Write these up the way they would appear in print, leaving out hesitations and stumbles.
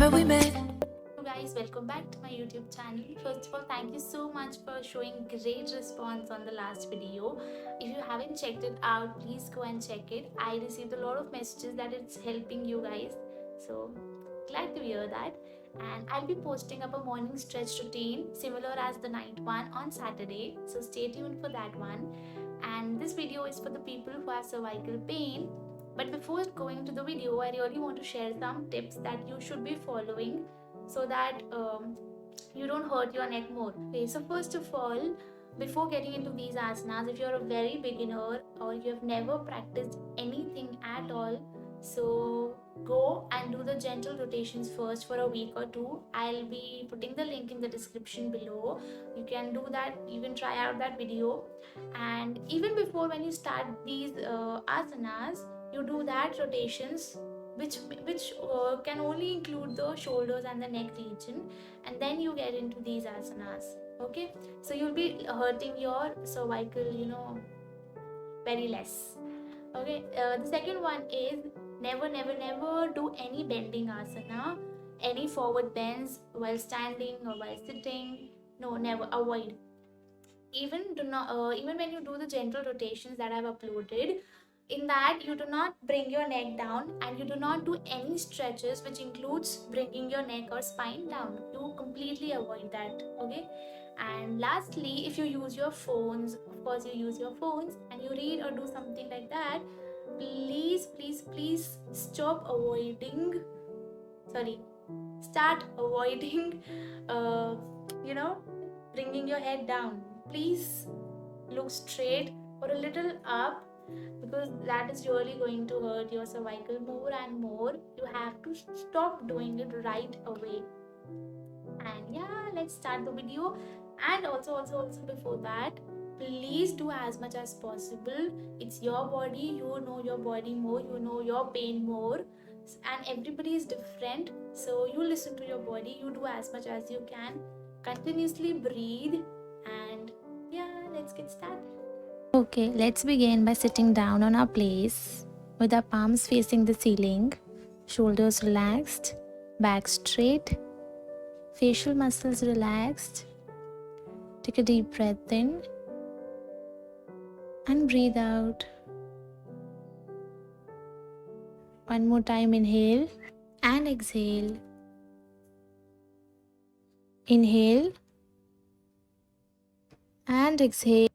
where we met. Hello guys, welcome back to my YouTube channel. First of all, thank you so much for showing great response on the last video. If you haven't checked it out, please go and check it. I received a lot of messages that it's helping you guys, so glad to hear that. And I'll be posting up a morning stretch routine similar as the night one on Saturday, so stay tuned for that one. And this video is for the people who have cervical pain. But before going to the video, I really want to share some tips that you should be following so that you don't hurt your neck more. Okay, so first of all, before getting into these asanas, if you're a very beginner or you have never practiced anything at all, so go and do the gentle rotations first for a week or two. I'll be putting the link in the description below. You can do that, you can try out that video. And even before, when you start these asanas, you do that rotations which can only include the shoulders and the neck region, and then you get into these asanas. Okay, so you'll be hurting your cervical, very less. Okay, the second one is never do any bending asana, any forward bends while standing or while sitting. No, never, avoid. Even do not even when you do the gentle rotations that I've uploaded, in that you do not bring your neck down, and you do not do any stretches which includes bringing your neck or spine down. You completely avoid that. Okay, and lastly, if you use your phones, of course you use your phones and you read or do something like that, please start avoiding uh, you know bringing your head down. Please look straight or a little up, because that is really going to hurt your cervical more and more. You have to stop doing it right away. And yeah, let's start the video. And also before that, please do as much as possible. It's your body, you know your body more, you know your pain more, and everybody is different. So you listen to your body, you do as much as you can, continuously breathe. And yeah, let's get started. Okay, let's begin by sitting down on our place with our palms facing the ceiling, shoulders relaxed, back straight, facial muscles relaxed. Take a deep breath in and breathe out. One more time, inhale and exhale. Inhale and exhale.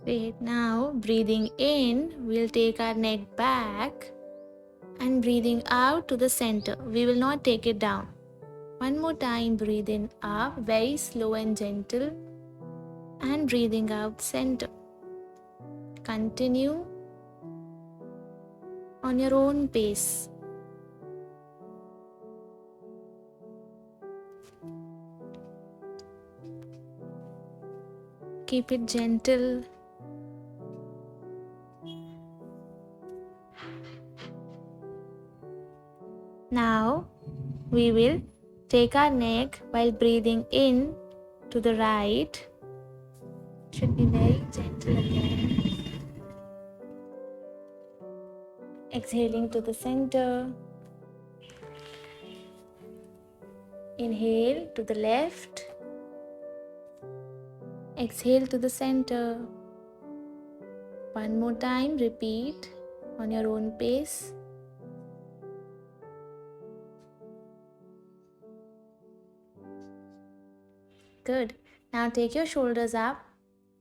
Great. Now, breathing in, we'll take our neck back, and breathing out to the center. We will not take it down. One more time, breathe in up, very slow and gentle, and breathing out center. Continue on your own pace. Keep it gentle. Now we will take our neck while breathing in to the right. Should be very gentle again. Exhaling to the center. Inhale to the left. Exhale to the center. One more time, repeat on your own pace. Good. Now take your shoulders up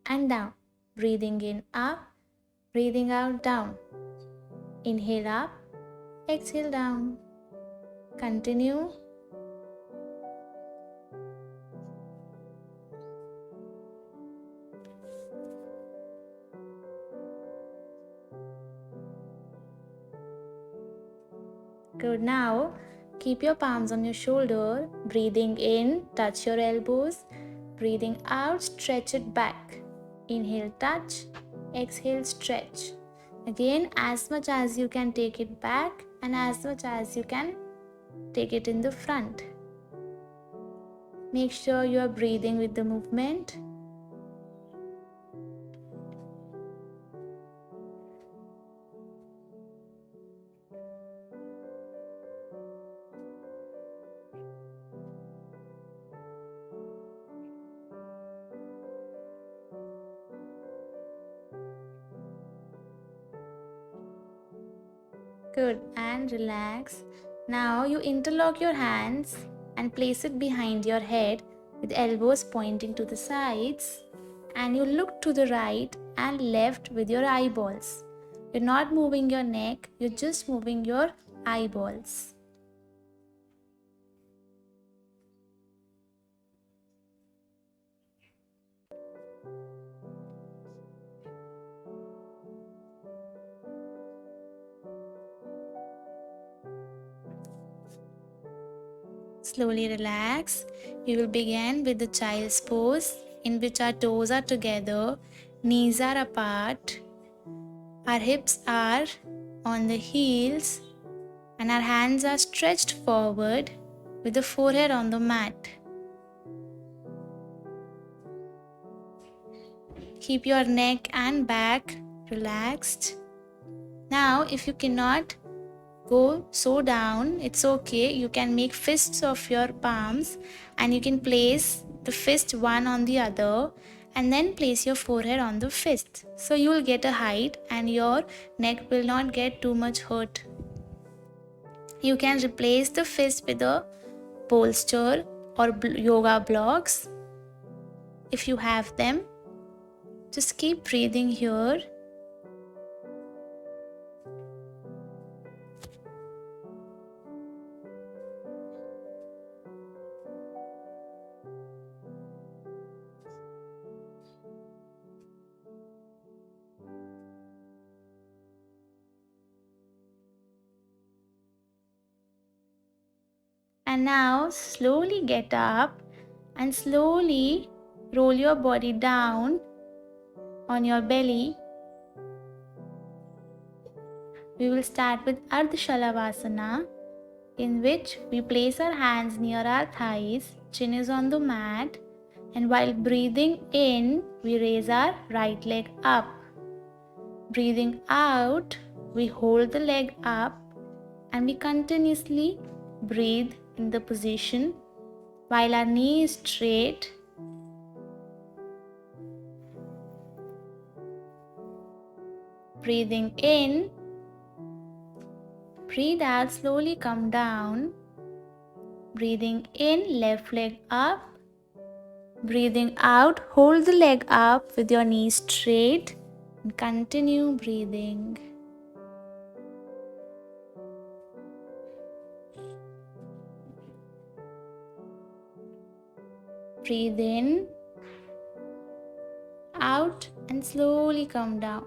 and down. Breathing in up, breathing out down. Inhale up, exhale down. Continue. Good. Now keep your palms on your shoulder. Breathing in, touch your elbows. Breathing out, stretch it back. Inhale, touch. Exhale, stretch. Again, as much as you can take it back, and as much as you can take it in the front. Make sure you are breathing with the movement. Good. And relax. Now you interlock your hands and place it behind your head with elbows pointing to the sides. And you look to the right and left with your eyeballs. You're not moving your neck, you're just moving your eyeballs. Slowly relax. We will begin with the child's pose, in which our toes are together, knees are apart, our hips are on the heels, and our hands are stretched forward with the forehead on the mat. Keep your neck and back relaxed. Now, if you cannot go so down, it's okay. You can make fists of your palms and you can place the fist one on the other and then place your forehead on the fist. So you will get a height and your neck will not get too much hurt. You can replace the fist with a bolster or yoga blocks if you have them. Just keep breathing here. And now slowly get up and slowly roll your body down on your belly. We will start with Ardha Shalavasana, in which we place our hands near our thighs, chin is on the mat, and while breathing in, we raise our right leg up. Breathing out, we hold the leg up and we continuously breathe in the position while our knee is straight. Breathing in, breathe out, slowly come down. Breathing in, left leg up. Breathing out, hold the leg up with your knees straight and continue breathing. Breathe in, out, and slowly come down.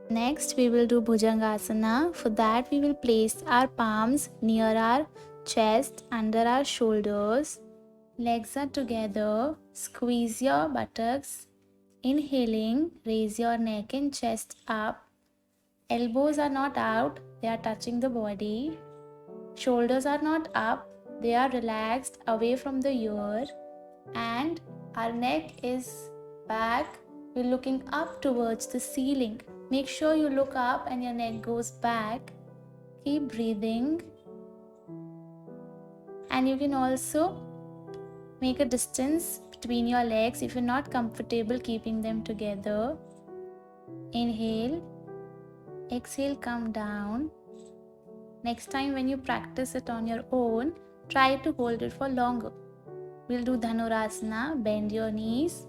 Next, we will do Bhujangasana. For that, we will place our palms near our chest, under our shoulders. Legs are together. Squeeze your buttocks. Inhaling, raise your neck and chest up. Elbows are not out, they are touching the body. Shoulders are not up, they are relaxed away from the ear. And our neck is back. We're looking up towards the ceiling. Make sure you look up and your neck goes back. Keep breathing. And you can also make a distance between your legs if you're not comfortable keeping them together. Inhale. Exhale, come down. Next time when you practice it on your own, try to hold it for longer. We'll do Dhanurasana. Bend your knees.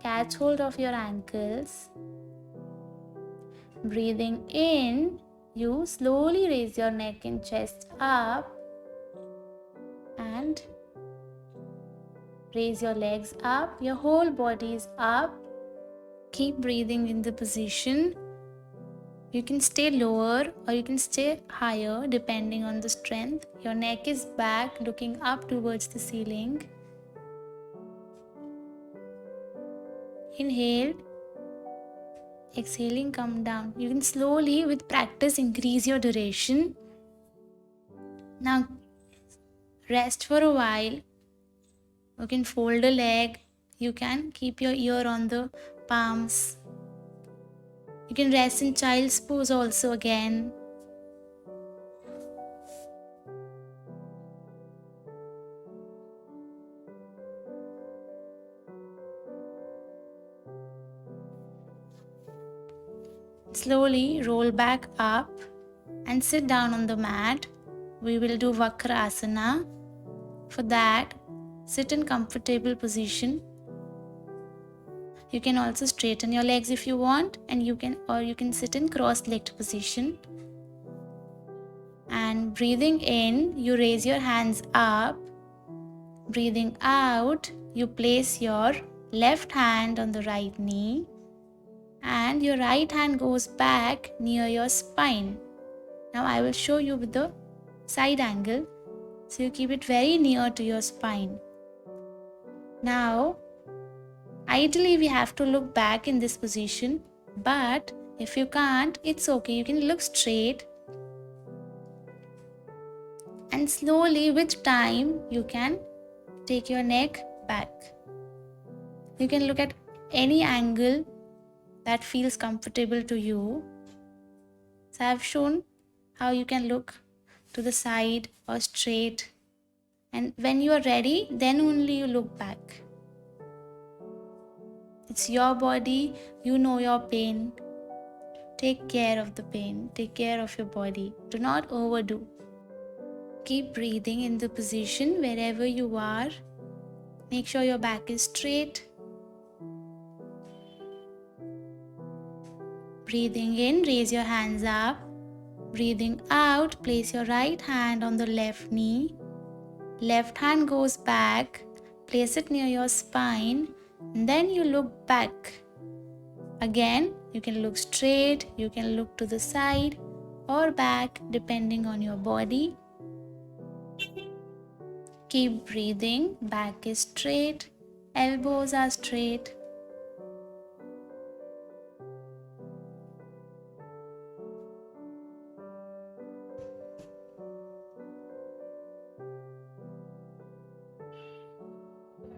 Catch hold of your ankles. Breathing in, you slowly raise your neck and chest up. And raise your legs up. Your whole body is up. Keep breathing in the position. You can stay lower or you can stay higher depending on the strength. Your neck is back, looking up towards the ceiling. Inhale. Exhaling, come down. You can slowly, with practice, increase your duration. Now, rest for a while. You can fold a leg. You can keep your ear on the palms. You can rest in child's pose also again. Slowly roll back up and sit down on the mat. We will do Vakrasana. For that, sit in comfortable position. You can also straighten your legs if you want, and you can sit in cross-legged position. And breathing in, you raise your hands up. Breathing out, you place your left hand on the right knee and your right hand goes back near your spine. Now I will show you with the side angle. So you keep it very near to your spine. Now, ideally we have to look back in this position, but if you can't, it's okay. You can look straight. And slowly with time, you can take your neck back. You can look at any angle that feels comfortable to you. So I have shown how you can look to the side or straight. And when you are ready, then only you look back. It's your body, you know your pain. Take care of the pain, take care of your body. Do not overdo. Keep breathing in the position wherever you are. Make sure your back is straight. Breathing in, raise your hands up. Breathing out, place your right hand on the left knee. Left hand goes back. Place it near your spine. And then you look back. Again, you can look straight, you can look to the side or back depending on your body. Keep breathing. Back is straight. Elbows are straight.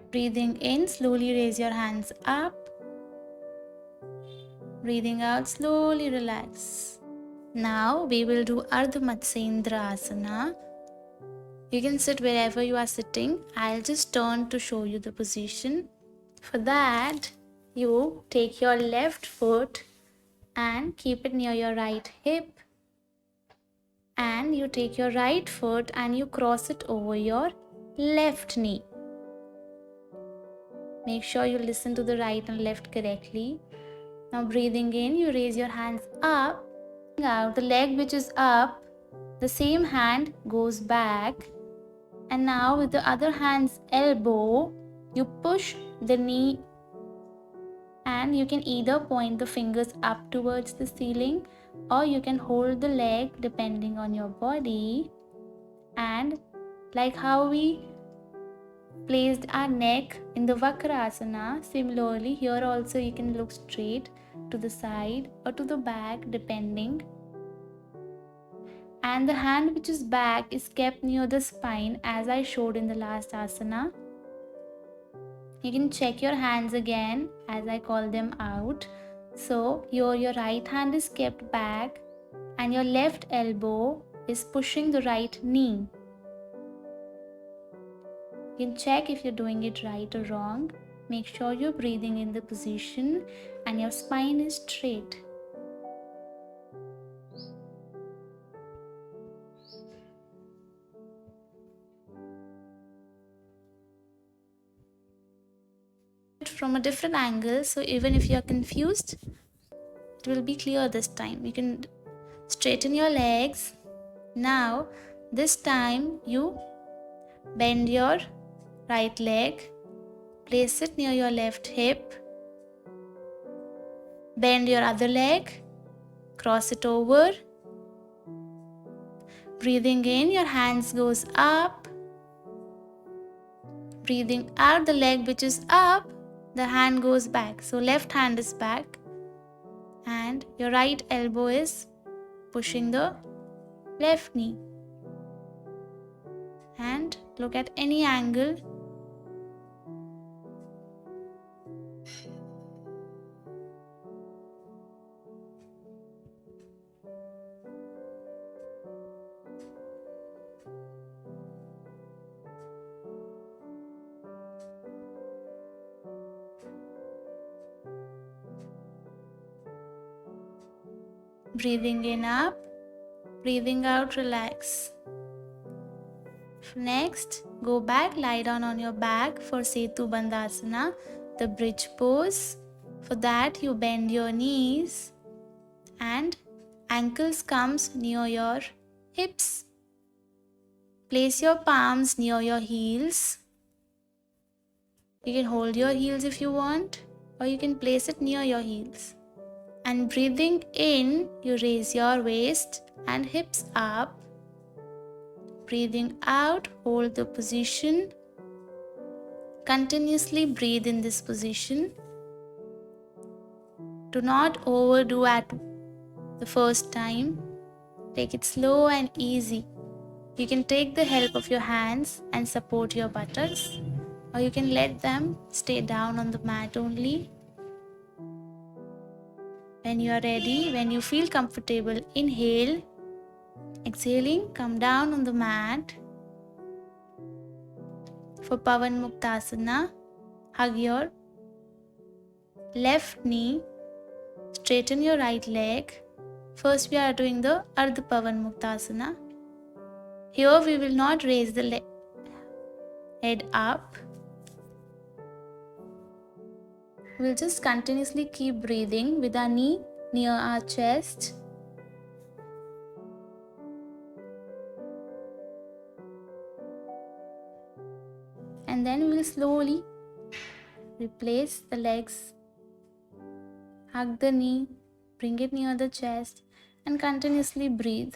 Breathing in, slowly raise your hands up. Breathing out, slowly relax. Now we will do Ardha Matsyendra Asana. You can sit wherever you are sitting. I'll just turn to show you the position. For that, you take your left foot and keep it near your right hip. And you take your right foot and you cross it over your left knee. Make sure you listen to the right and left correctly. Now breathing in, you raise your hands up. Out the leg which is up, the same hand goes back. And now with the other hand's elbow, you push the knee and you can either point the fingers up towards the ceiling or you can hold the leg depending on your body. And like how we placed our neck in the Vakrasana, similarly here also you can look straight to the side or to the back depending. And the hand which is back is kept near the spine as I showed in the last asana. You can check your hands again as I call them out. So here your right hand is kept back and your left elbow is pushing the right knee. You can check if you're doing it right or wrong. Make sure you're breathing in the position and your spine is straight. From a different angle, so even if you're confused, it will be clear this time. You can straighten your legs. Now this time you bend your right leg, place it near your left hip, bend your other leg, cross it over. Breathing in, your hands goes up. Breathing out, the leg which is up, the hand goes back. So left hand is back and your right elbow is pushing the left knee. And look at any angle. Breathing in up, Breathing out, relax. Next, go back, lie down on your back for Setu Bandhasana, the bridge pose. For that, you bend your knees and ankles comes near your hips. Place your palms near your heels. You can hold your heels if you want, or you can place it near your heels. And breathing in, you raise your waist and hips up. Breathing out, hold the position. Continuously breathe in this position. Do not overdo at the first time. Take it slow and easy. You can take the help of your hands and support your buttocks, or you can let them stay down on the mat only. When you are ready, when you feel comfortable, inhale. Exhaling, come down on the mat. For Pavan Muktasana, hug your left knee, straighten your right leg. First, we are doing the Ardha Pavan Muktasana. Here, we will not raise the head up. We'll just continuously keep breathing with our knee near our chest. And then we'll slowly replace the legs. Hug the knee, bring it near the chest, and continuously breathe.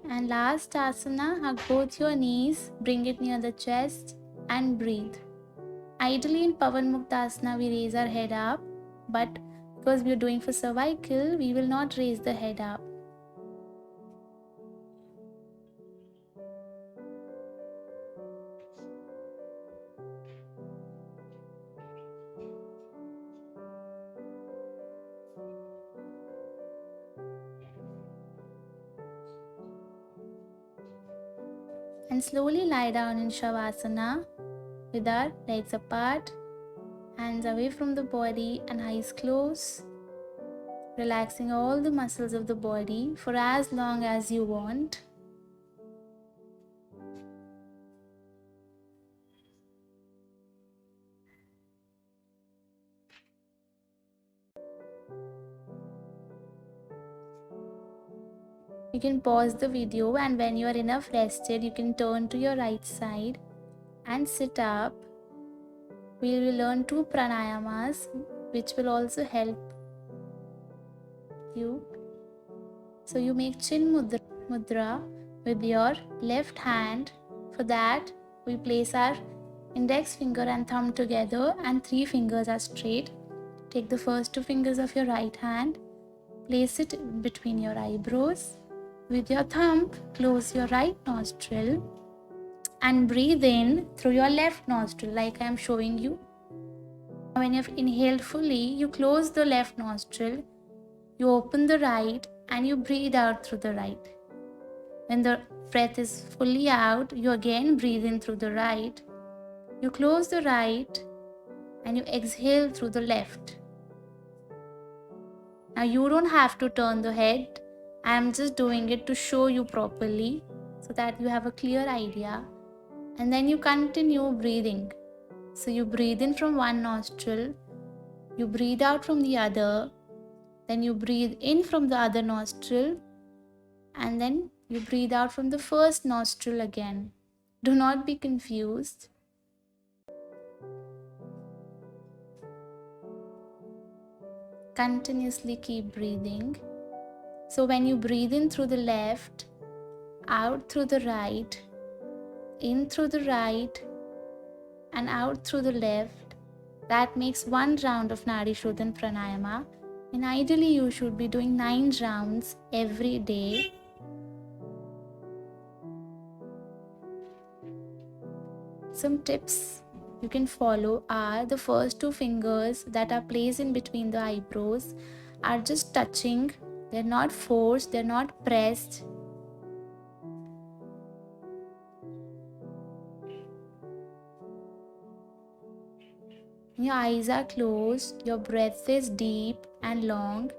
And last asana, hug both your knees, bring it near the chest and breathe. Ideally in Pavan Muktasana we raise our head up, but because we are doing for cervical, we will not raise the head up. And slowly lie down in Shavasana with our legs apart, hands away from the body and eyes closed, relaxing all the muscles of the body for as long as you want. You can pause the video, and when you are enough rested, you can turn to your right side and sit up. We will learn 2 pranayamas which will also help you. So you make chin mudra with your left hand. For that, we place our index finger and thumb together and 3 fingers are straight. Take the first 2 fingers of your right hand, place it between your eyebrows. With your thumb, close your right nostril and breathe in through your left nostril like I am showing you. When you have inhaled fully, you close the left nostril, you open the right and you breathe out through the right. When the breath is fully out, you again breathe in through the right. You close the right and you exhale through the left. Now you don't have to turn the head. I am just doing it to show you properly so that you have a clear idea. And then you continue breathing. So you breathe in from one nostril, you breathe out from the other, then you breathe in from the other nostril, and then you breathe out from the first nostril again. Do not be confused. Continuously keep breathing. So when you breathe in through the left, out through the right, in through the right, and out through the left, that makes 1 round of Nadi Shodhan Pranayama. And ideally, you should be doing 9 rounds every day. Some tips you can follow are the first two fingers that are placed in between the eyebrows are just touching, they're not forced, they're not pressed. Your eyes are closed, your breath is deep and long,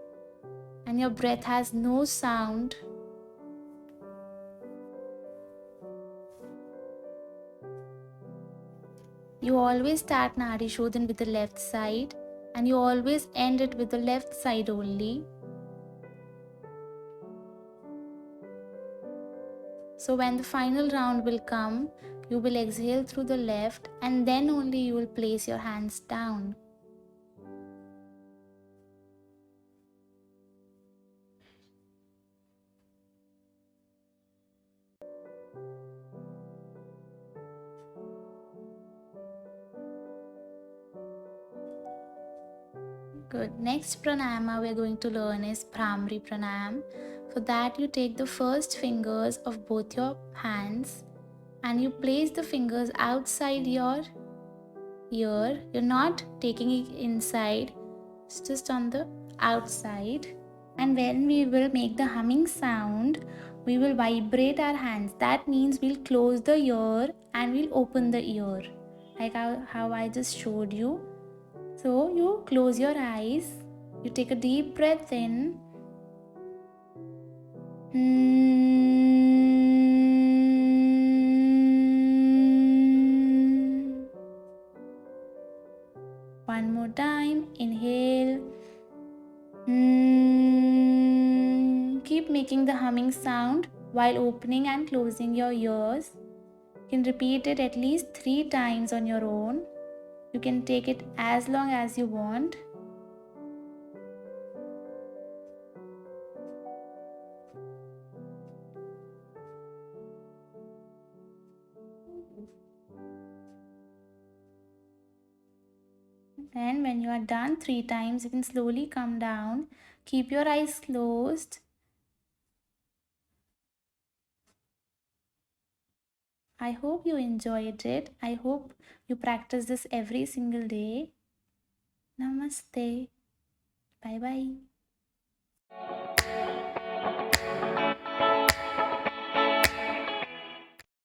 and your breath has no sound. You always start Nadi Shodhan with the left side, and you always end it with the left side only. So when the final round will come, you will exhale through the left, and then only you will place your hands down. Good. Next pranayama we're going to learn is Bhramari Pranayam. For that, you take the first fingers of both your hands and you place the fingers outside your ear. You're not taking it inside, it's just on the outside. And when we will make the humming sound, we will vibrate our hands. That means we'll close the ear and we'll open the ear, like how I just showed you. So you close your eyes, you take a deep breath in. One more time, inhale. Keep making the humming sound while opening and closing your ears. You can repeat it at least 3 times on your own. You can take it as long as you want. And when you are done 3 times, you can slowly come down. Keep your eyes closed. I hope you enjoyed it. I hope you practice this every single day. Namaste. Bye bye.